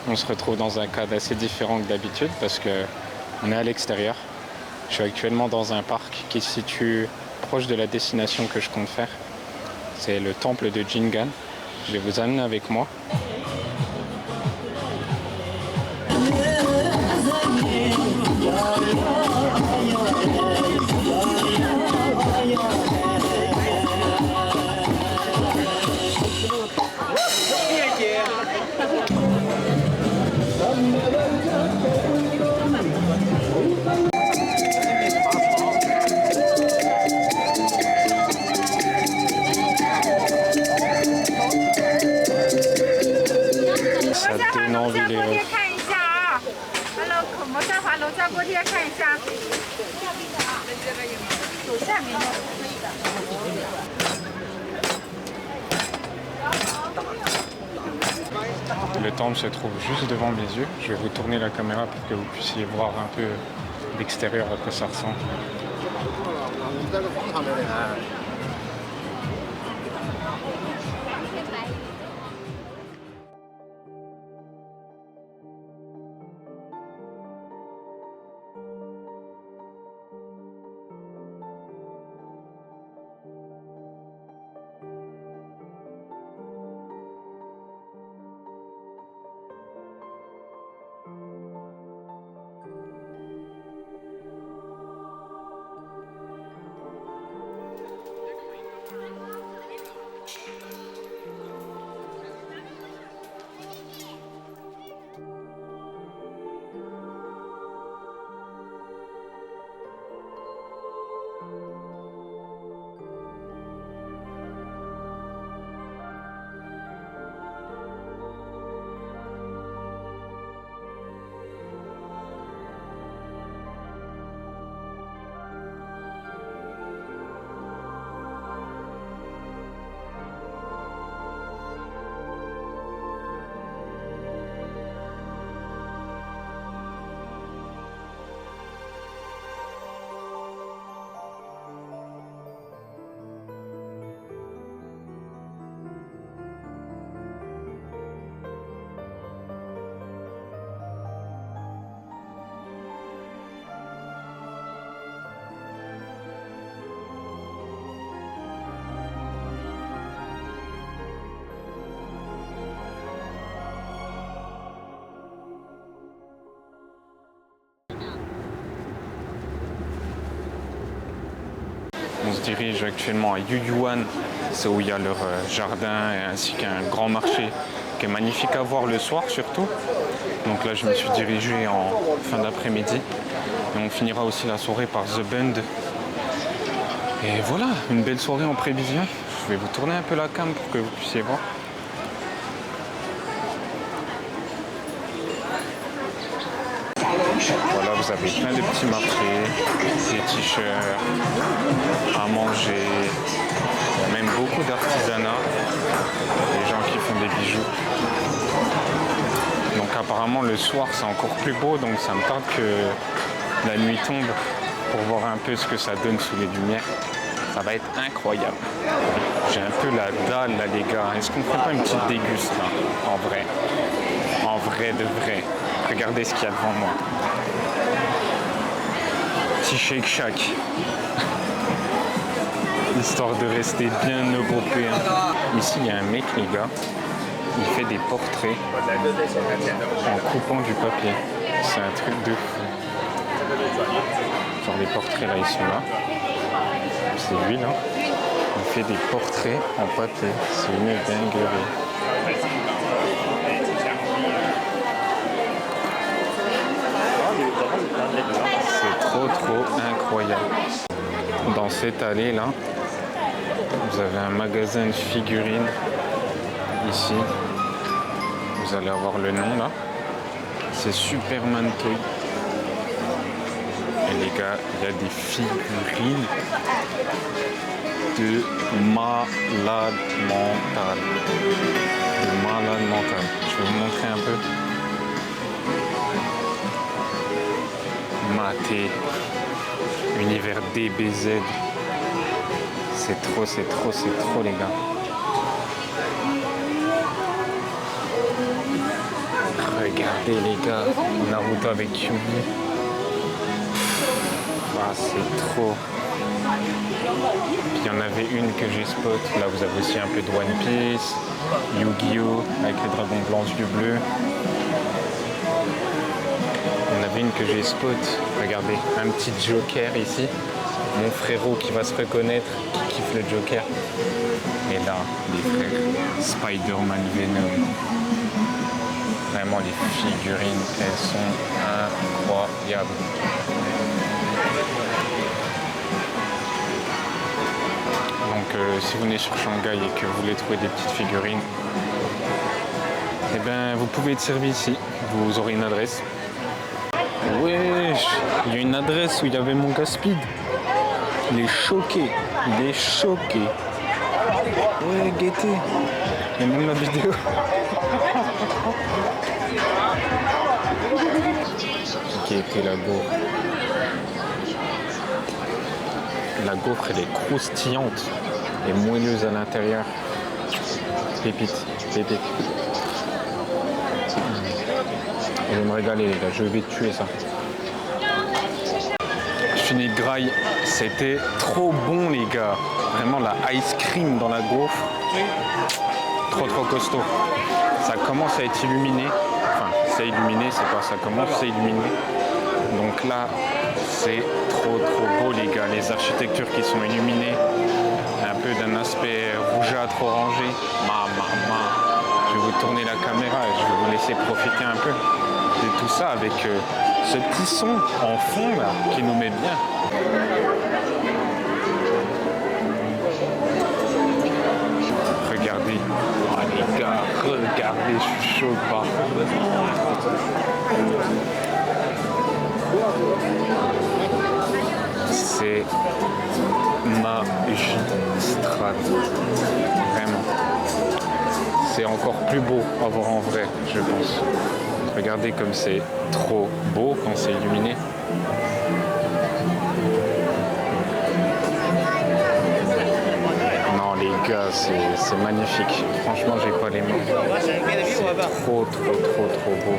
On se retrouve dans un cadre assez différent que d'habitude parce qu'on est à l'extérieur. Je suis actuellement dans un parc qui se situe proche de la destination que je compte faire. C'est le temple de Jingan. Je vais vous amener avec moi. Ça donne envie les refs. 看一下啊，Hello， 口蘑上滑楼下锅贴看一下，左下面的可以的。Le temple se trouve juste devant mes yeux. Je vais vous tourner la caméra pour que vous puissiez voir un peu l'extérieur à quoi ça ressemble. On se dirige actuellement à Yuyuan, c'est où il y a leur jardin ainsi qu'un grand marché qui est magnifique à voir le soir surtout. Donc là je me suis dirigé en fin d'après-midi et on finira aussi la soirée par The Bund. Et voilà, une belle soirée en prévision. Je vais vous tourner un peu la cam pour que vous puissiez voir. Voilà, vous avez plein de petits marchés, des t-shirts, à manger, il y a même beaucoup d'artisanat, des gens qui font des bijoux. Donc apparemment le soir c'est encore plus beau, donc ça me tarde que la nuit tombe pour voir un peu ce que ça donne sous les lumières. Ça va être incroyable. J'ai un peu la dalle là les gars, est-ce qu'on ne ferait pas une petite déguste là, en vrai de vrai. Regardez ce qu'il y a devant moi. Petit Shake Shack. Histoire de rester bien européen. Ici, il y a un mec, les gars. Il fait des portraits en coupant du papier. C'est un truc de fou. Genre les portraits, là, ils sont là. C'est lui, là. Il fait des portraits en papier. C'est une dinguerie. C'est trop incroyable. Dans cette allée là, vous avez un magasin de figurines ici. Vous allez avoir le nom là. C'est Superman Toy. Et les gars, il y a des figurines de malade mental. De malade mental. Je vais vous montrer un peu. Maté, univers DBZ, c'est trop les gars. Regardez les gars, Naruto avec Yugi. Ah, c'est trop. Puis il y en avait une que j'ai spot. Là, vous avez aussi un peu de One Piece, Yu-Gi-Oh! Avec les dragons blancs, yeux bleus. Il y en avait une que j'ai spot. Regardez, un petit Joker ici. Mon frérot qui va se reconnaître, qui kiffe le Joker. Et là, les frères, Spider-Man Venom. Vraiment, les figurines, elles sont incroyables. Donc, si vous venez sur Shanghai et que vous voulez trouver des petites figurines, eh ben, vous pouvez être servi ici. Vous aurez une adresse. Wesh, il y a une adresse où il y avait mon gars Speed. Il est choqué. Il est choqué. Ouais, guettez. Il y a même la vidéo. Guettez la gaufre. La gaufre, elle est croustillante et moelleuse à l'intérieur. Pépite, pépite. Je vais me régaler les gars, je vais tuer ça. Je finis de graille, c'était trop bon les gars. Vraiment la ice cream dans la gaufre. Trop costaud. Ça commence à être illuminé. Enfin, c'est illuminé, c'est pas ça commence, c'est illuminé. Donc là, c'est trop beau les gars. Les architectures qui sont illuminées. Un peu d'un aspect rougeâtre, orangé. Je vais vous tourner la caméra et je vais vous laisser profiter un peu de tout ça avec ce petit son en fond là qui nous met bien. Regardez, oh, les gars, regardez, je suis chaud pas. C'est magistral, vraiment. C'est encore plus beau à voir en vrai, je pense. Regardez comme c'est trop beau quand c'est illuminé. Non les gars, c'est magnifique. Franchement, j'ai pas les mots. C'est trop beau.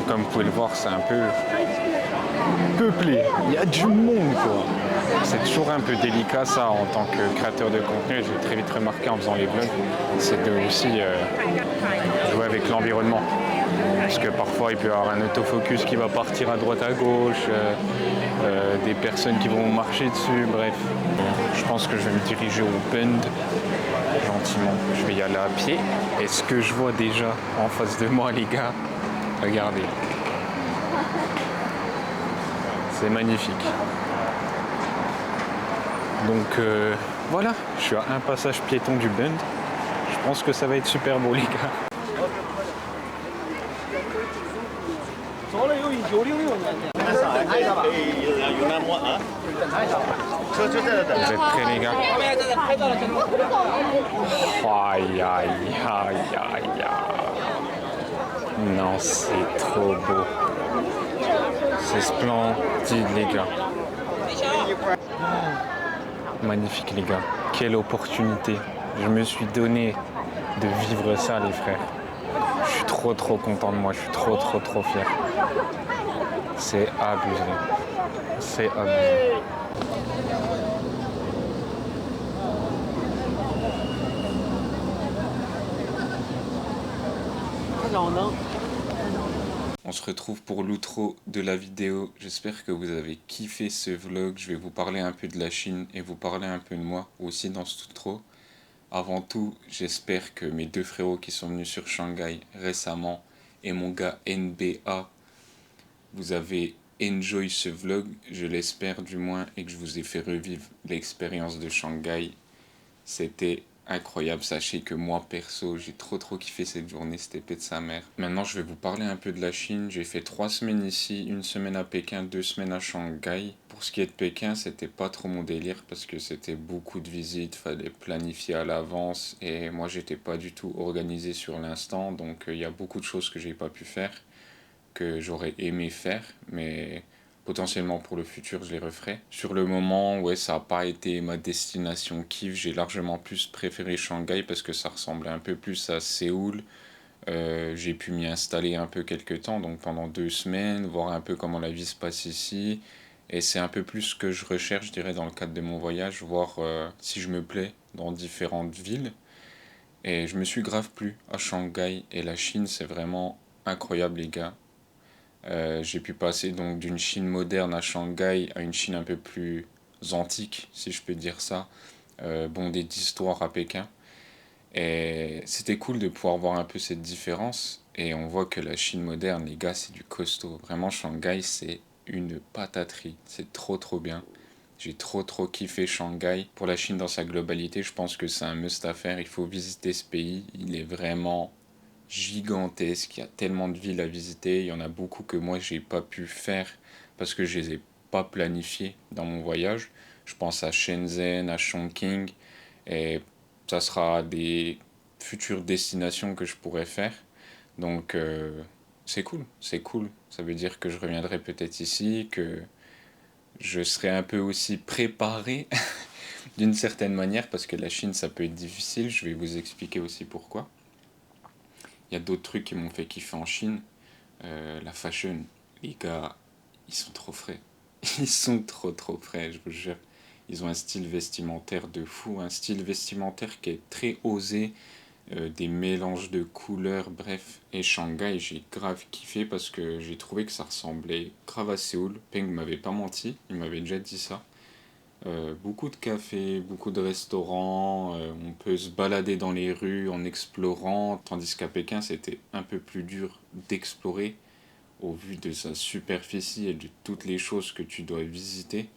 Comme vous pouvez le voir, c'est un peu peuplé. Il y a du monde quoi. C'est toujours un peu délicat ça en tant que créateur de contenu. J'ai très vite remarqué en faisant les vlogs, c'est de aussi jouer avec l'environnement. Parce que parfois il peut y avoir un autofocus qui va partir à droite à gauche, des personnes qui vont marcher dessus, bref. Je pense que je vais me diriger au Bund gentiment. Je vais y aller à pied. Est-ce que je vois déjà en face de moi les gars? Regardez. C'est magnifique. Donc voilà, je suis à un passage piéton du Bund. Je pense que ça va être super beau les gars. Vous êtes prêts les gars? Aïe. Non, c'est trop beau. C'est splendide les gars. Magnifique les gars. Quelle opportunité. Je me suis donné de vivre ça les frères. Je suis trop content de moi. Je suis trop fier. C'est abusé. C'est abusé. On se retrouve pour l'outro de la vidéo. J'espère que vous avez kiffé ce vlog. Je vais vous parler un peu de la Chine et vous parler un peu de moi aussi dans ce outro. Avant tout, j'espère que mes deux frérots qui sont venus sur Shanghai récemment et mon gars NBA, vous avez enjoy ce vlog, je l'espère du moins, et que je vous ai fait revivre l'expérience de Shanghai. C'était incroyable, sachez que moi perso j'ai trop kiffé cette journée, c'était paix de sa mère. Maintenant je vais vous parler un peu de la Chine. J'ai fait 3 semaines ici, 1 semaine à Pékin, 2 semaines à Shanghai. Pour ce qui est de Pékin, c'était pas trop mon délire parce que c'était beaucoup de visites, fallait planifier à l'avance et moi j'étais pas du tout organisé sur l'instant, donc il y a beaucoup de choses que j'ai pas pu faire, que j'aurais aimé faire, mais potentiellement pour le futur, je les referai. Sur le moment, ouais, ça n'a pas été ma destination kiff. J'ai largement plus préféré Shanghai parce que ça ressemblait un peu plus à Séoul. J'ai pu m'y installer un peu quelques temps, donc pendant 2 semaines, voir un peu comment la vie se passe ici. Et c'est un peu plus ce que je recherche, je dirais, dans le cadre de mon voyage, voir si je me plais dans différentes villes. Et je me suis grave plu à Shanghai et la Chine, c'est vraiment incroyable, les gars. J'ai pu passer donc d'une Chine moderne à Shanghai à une Chine un peu plus antique, si je peux dire ça, bondée d'histoire à Pékin. Et c'était cool de pouvoir voir un peu cette différence. Et on voit que la Chine moderne, les gars, c'est du costaud. Vraiment, Shanghai, c'est une pataterie. C'est trop trop bien. J'ai trop trop kiffé Shanghai. Pour la Chine dans sa globalité, je pense que c'est un must à faire. Il faut visiter ce pays. Il est vraiment gigantesque. Il y a tellement de villes à visiter. Il y en a beaucoup que moi, j'ai pas pu faire parce que je les ai pas planifiées dans mon voyage. Je pense à Shenzhen, à Chongqing. Et ça sera des futures destinations que je pourrais faire. Donc c'est cool, c'est cool. Ça veut dire que je reviendrai peut-être ici, que je serai un peu aussi préparé d'une certaine manière, parce que la Chine, ça peut être difficile. Je vais vous expliquer aussi pourquoi. Il y a d'autres trucs qui m'ont fait kiffer en Chine. La fashion, les gars, ils sont trop frais. Ils sont trop trop frais, je vous jure. Ils ont un style vestimentaire de fou, un style vestimentaire qui est très osé, des mélanges de couleurs, bref. Et Shanghai, j'ai grave kiffé parce que j'ai trouvé que ça ressemblait grave à Séoul. Peng m'avait pas menti, il m'avait déjà dit ça. Beaucoup de cafés, beaucoup de restaurants, on peut se balader dans les rues en explorant, tandis qu'à Pékin c'était un peu plus dur d'explorer au vu de sa superficie et de toutes les choses que tu dois visiter.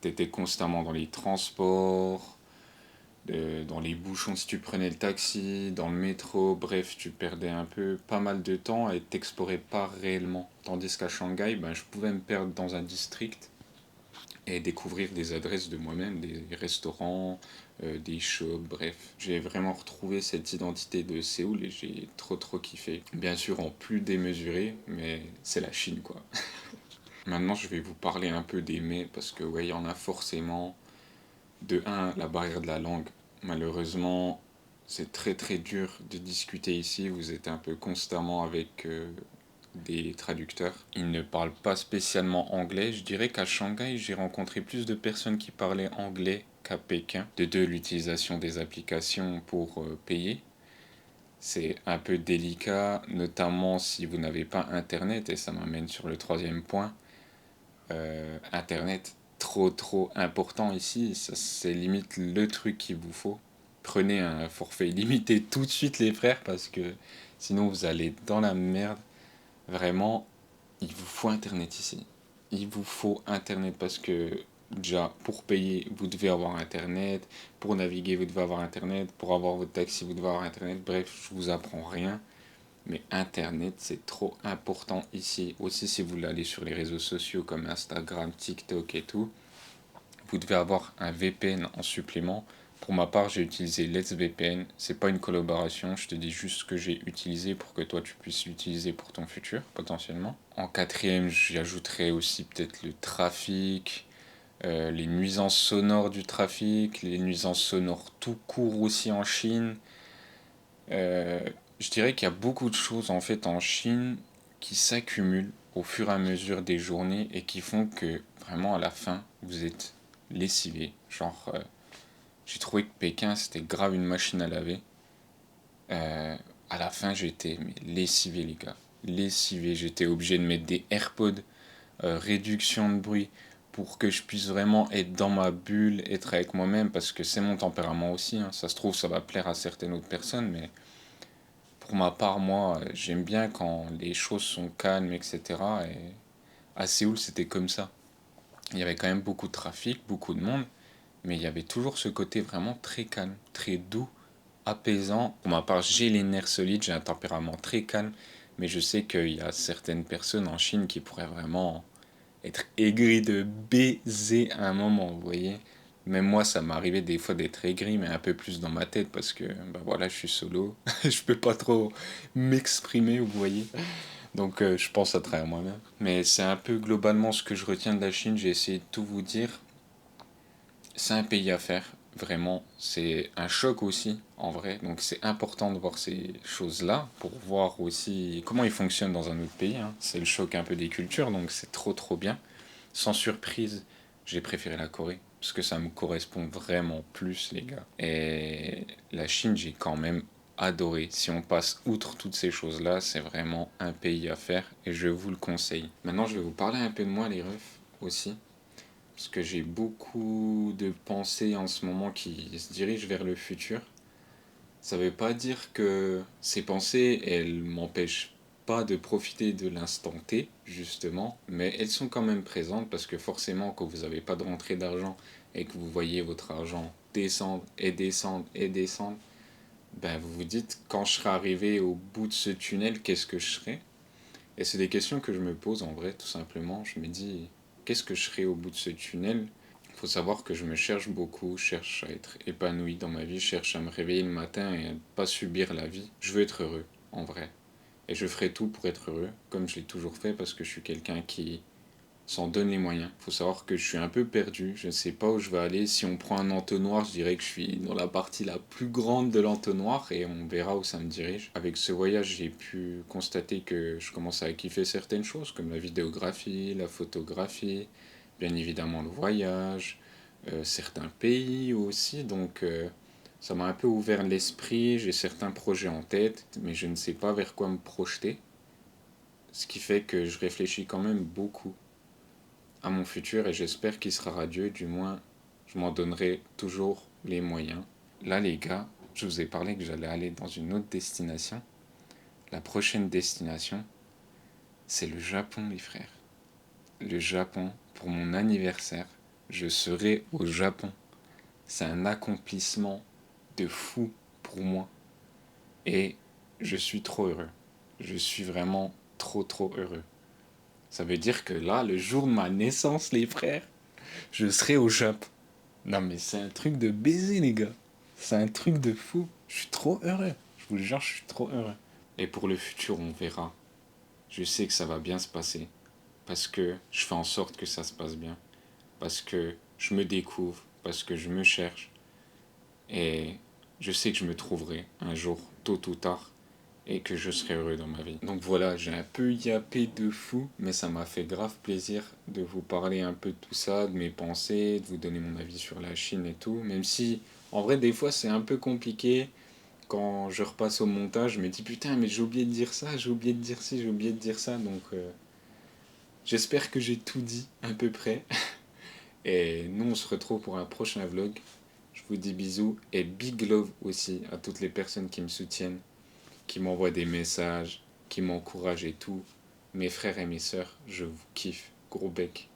T'étais constamment dans les transports, dans les bouchons si tu prenais le taxi, dans le métro, bref, tu perdais un peu pas mal de temps et t'explorais pas réellement. Tandis qu'à Shanghai, ben, je pouvais me perdre dans un district et découvrir des adresses de moi-même, des restaurants, des shops, bref. J'ai vraiment retrouvé cette identité de Séoul et j'ai trop trop kiffé. Bien sûr en plus démesuré, mais c'est la Chine quoi. Maintenant je vais vous parler un peu des mets parce que ouais, il y en a forcément. De un, la barrière de la langue. Malheureusement, c'est très très dur de discuter ici. Vous êtes un peu constamment avec des traducteurs. Ils ne parlent pas spécialement anglais. Je dirais qu'à Shanghai, j'ai rencontré plus de personnes qui parlaient anglais qu'à Pékin. De deux, l'utilisation des applications pour payer. C'est un peu délicat, notamment si vous n'avez pas Internet, et ça m'amène sur le troisième point. Internet, trop trop important ici, ça c'est limite le truc qu'il vous faut. Prenez un forfait illimité tout de suite les frères parce que sinon vous allez dans la merde. Vraiment, il vous faut internet ici. Il vous faut internet parce que déjà pour payer vous devez avoir internet, pour naviguer vous devez avoir internet, pour avoir votre taxi vous devez avoir internet. Bref, je vous apprends rien. Mais Internet, c'est trop important ici. Aussi, si vous voulez aller sur les réseaux sociaux comme Instagram, TikTok et tout, vous devez avoir un VPN en supplément. Pour ma part, j'ai utilisé Let's VPN. C'est pas une collaboration, je te dis juste ce que j'ai utilisé pour que toi tu puisses l'utiliser pour ton futur, potentiellement. En quatrième, j'ajouterai aussi peut-être le trafic, les nuisances sonores du trafic, les nuisances sonores tout court aussi en Chine. Euh, je dirais qu'il y a beaucoup de choses en fait en Chine qui s'accumulent au fur et à mesure des journées et qui font que vraiment à la fin vous êtes lessivé. Genre, j'ai trouvé que Pékin c'était grave une machine à laver. Euh, à la fin j'étais mais lessivé les gars. Lessivé, j'étais obligé de mettre des AirPods, réduction de bruit pour que je puisse vraiment être dans ma bulle, être avec moi-même parce que c'est mon tempérament aussi, hein. Ça se trouve ça va plaire à certaines autres personnes mais pour ma part, moi, j'aime bien quand les choses sont calmes, etc. Et à Séoul, c'était comme ça. Il y avait quand même beaucoup de trafic, beaucoup de monde, mais il y avait toujours ce côté vraiment très calme, très doux, apaisant. Pour ma part, j'ai les nerfs solides, j'ai un tempérament très calme, mais je sais qu'il y a certaines personnes en Chine qui pourraient vraiment être aigries de baiser à un moment, vous voyez. Même moi, ça m'arrivait des fois d'être aigri, mais un peu plus dans ma tête parce que, bah voilà, je suis solo, je peux pas trop m'exprimer, vous voyez. Donc je pense à travers moi-même. Mais c'est un peu globalement ce que je retiens de la Chine. J'ai essayé de tout vous dire. C'est un pays à faire, vraiment. C'est un choc aussi, en vrai. Donc c'est important de voir ces choses-là pour voir aussi comment ils fonctionnent dans un autre pays, hein. C'est le choc un peu des cultures, donc c'est trop trop bien. Sans surprise, j'ai préféré la Corée. Parce que ça me correspond vraiment plus, les gars. Et la Chine, j'ai quand même adoré. Si on passe outre toutes ces choses-là, c'est vraiment un pays à faire et je vous le conseille. Maintenant, je vais vous parler un peu de moi, les refs, aussi. Parce que j'ai beaucoup de pensées en ce moment qui se dirigent vers le futur. Ça veut pas dire que ces pensées, elles m'empêchent pas de profiter de l'instant T, justement, mais elles sont quand même présentes parce que forcément, quand vous n'avez pas de rentrée d'argent et que vous voyez votre argent descendre et descendre et descendre, ben vous vous dites, quand je serai arrivé au bout de ce tunnel, qu'est-ce que je serai? Et c'est des questions que je me pose en vrai, tout simplement. Je me dis, qu'est-ce que je serai au bout de ce tunnel? Il faut savoir que je me cherche beaucoup, je cherche à être épanoui dans ma vie, je cherche à me réveiller le matin et à ne pas subir la vie. Je veux être heureux, en vrai. Et je ferai tout pour être heureux, comme je l'ai toujours fait, parce que je suis quelqu'un qui s'en donne les moyens. Il faut savoir que je suis un peu perdu, je ne sais pas où je vais aller. Si on prend un entonnoir, je dirais que je suis dans la partie la plus grande de l'entonnoir et on verra où ça me dirige. Avec ce voyage, j'ai pu constater que je commence à kiffer certaines choses, comme la vidéographie, la photographie, bien évidemment le voyage, certains pays aussi. Donc ça m'a un peu ouvert l'esprit, j'ai certains projets en tête, mais je ne sais pas vers quoi me projeter. Ce qui fait que je réfléchis quand même beaucoup à mon futur et j'espère qu'il sera radieux, du moins je m'en donnerai toujours les moyens. Là les gars, je vous ai parlé que j'allais aller dans une autre destination. La prochaine destination, c'est le Japon les frères. Le Japon, pour mon anniversaire, je serai au Japon. C'est un accomplissement de fou pour moi et je suis trop heureux. Je suis vraiment trop trop heureux. Ça veut dire que là, le jour de ma naissance, les frères, je serai au Japon. Non mais c'est un truc de baiser les gars. C'est un truc de fou. Je suis trop heureux. Je vous le jure, je suis trop heureux. Et pour le futur, on verra. Je sais que ça va bien se passer. Parce que je fais en sorte que ça se passe bien. Parce que je me découvre. Parce que je me cherche. Et je sais que je me trouverai un jour, tôt ou tard, et que je serai heureux dans ma vie. Donc voilà, j'ai un peu yappé de fou, mais ça m'a fait grave plaisir de vous parler un peu de tout ça, de mes pensées, de vous donner mon avis sur la Chine et tout, même si en vrai des fois c'est un peu compliqué. Quand je repasse au montage, je me dis putain mais j'ai oublié de dire ça, j'ai oublié de dire ci, j'ai oublié de dire ça, donc j'espère que j'ai tout dit à peu près. Et nous on se retrouve pour un prochain vlog. Je vous dis bisous et big love aussi à toutes les personnes qui me soutiennent, qui m'envoient des messages, qui m'encouragent et tout. Mes frères et mes sœurs, je vous kiffe. Gros bec.